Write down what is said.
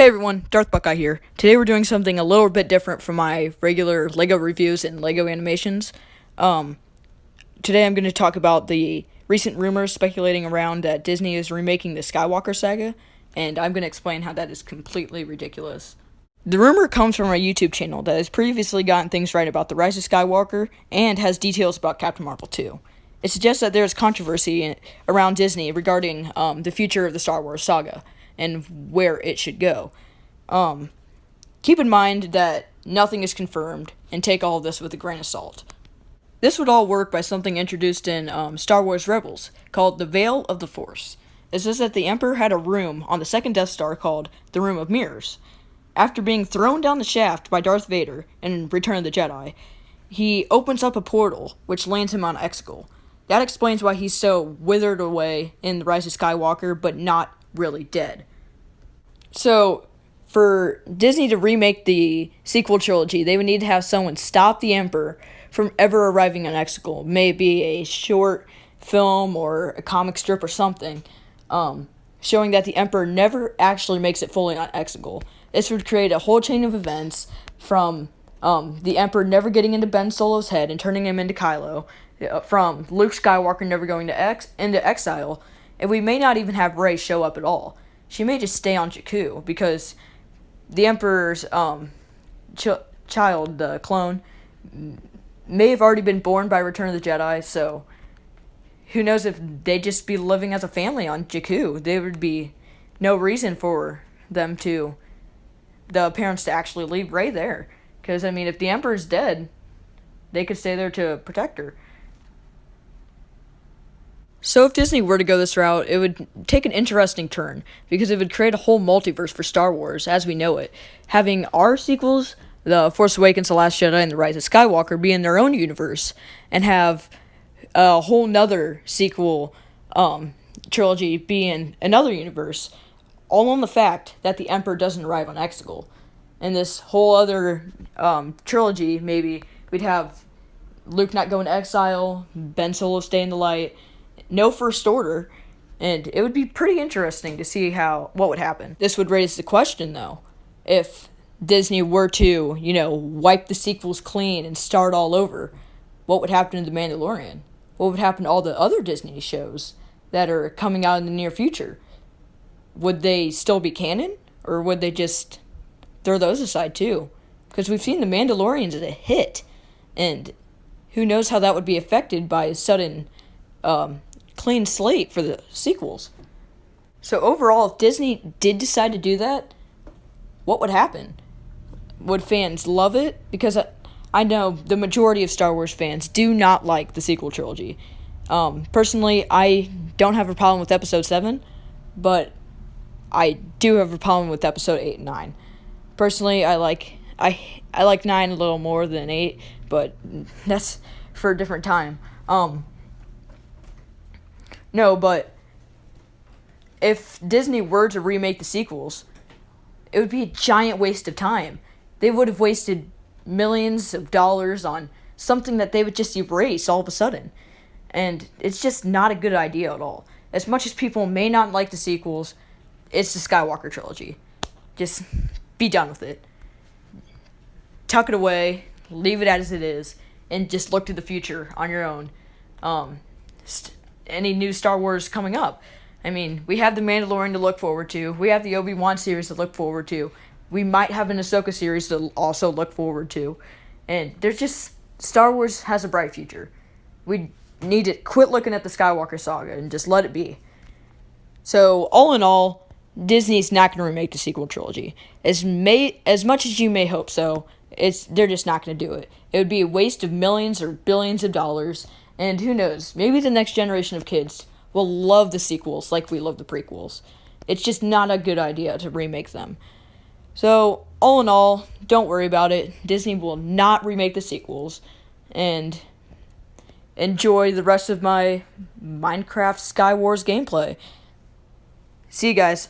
Hey everyone, Darth Buckeye here. Today we're doing something a little bit different from my regular LEGO reviews and LEGO animations. Today I'm going to talk about the recent rumors speculating around that Disney is remaking the Skywalker saga, and I'm going to explain how that is completely ridiculous. The rumor comes from a YouTube channel that has previously gotten things right about The Rise of Skywalker and has details about Captain Marvel 2. It suggests that there is controversy around Disney regarding the future of the Star Wars saga and where it should go. Keep in mind that nothing is confirmed, and take all of this with a grain of salt. This would all work by something introduced in Star Wars Rebels called the Veil of the Force. It says that the Emperor had a room on the second Death Star called the Room of Mirrors. After being thrown down the shaft by Darth Vader in Return of the Jedi, he opens up a portal which lands him on Exegol. That explains why he's so withered away in The Rise of Skywalker, but not really dead. So, for Disney to remake the sequel trilogy, they would need to have someone stop the Emperor from ever arriving on Exegol. Maybe a short film or a comic strip or something, showing that the Emperor never actually makes it fully on Exegol. This would create a whole chain of events from the Emperor never getting into Ben Solo's head and turning him into Kylo, from Luke Skywalker never going into exile, and we may not even have Rey show up at all. She may just stay on Jakku, because the Emperor's child, the clone, may have already been born by Return of the Jedi, so who knows if they'd just be living as a family on Jakku. There would be no reason for the parents to actually leave Rey there. Because, if the Emperor's dead, they could stay there to protect her. So if Disney were to go this route, it would take an interesting turn, because it would create a whole multiverse for Star Wars as we know it, having our sequels, The Force Awakens, The Last Jedi, and The Rise of Skywalker, be in their own universe, and have a whole nother sequel trilogy be in another universe, all on the fact that the Emperor doesn't arrive on Exegol. And this whole other trilogy, maybe, we'd have Luke not go into exile, Ben Solo stay in the light, no First Order, and it would be pretty interesting to see what would happen. This would raise the question, though, if Disney were to, wipe the sequels clean and start all over, what would happen to The Mandalorian? What would happen to all the other Disney shows that are coming out in the near future? Would they still be canon, or would they just throw those aside too? Because we've seen The Mandalorian as a hit, and who knows how that would be affected by a sudden clean slate for the sequels. So overall, if Disney did decide to do that, what would happen? Would fans love it? Because I know the majority of Star Wars fans do not like the sequel trilogy. Personally, I don't have a problem with Episode 7, but I do have a problem with Episode 8 and 9. Personally, I like 9 a little more than 8, but that's for a different time. No, but if Disney were to remake the sequels, it would be a giant waste of time. They would have wasted millions of dollars on something that they would just erase all of a sudden. And it's just not a good idea at all. As much as people may not like the sequels, it's the Skywalker trilogy. Just be done with it. Tuck it away, leave it as it is, and just look to the future on your own. Any new Star Wars coming up. We have The Mandalorian to look forward to. We have the Obi-Wan series to look forward to. We might have an Ahsoka series to also look forward to. And Star Wars has a bright future. We need to quit looking at the Skywalker saga and just let it be. So, all in all, Disney's not going to remake the sequel trilogy. As much as you may hope so, they're just not going to do it. It would be a waste of millions or billions of dollars. And who knows, maybe the next generation of kids will love the sequels like we love the prequels. It's just not a good idea to remake them. So, all in all, don't worry about it. Disney will not remake the sequels. And enjoy the rest of my Minecraft Sky Wars gameplay. See you guys.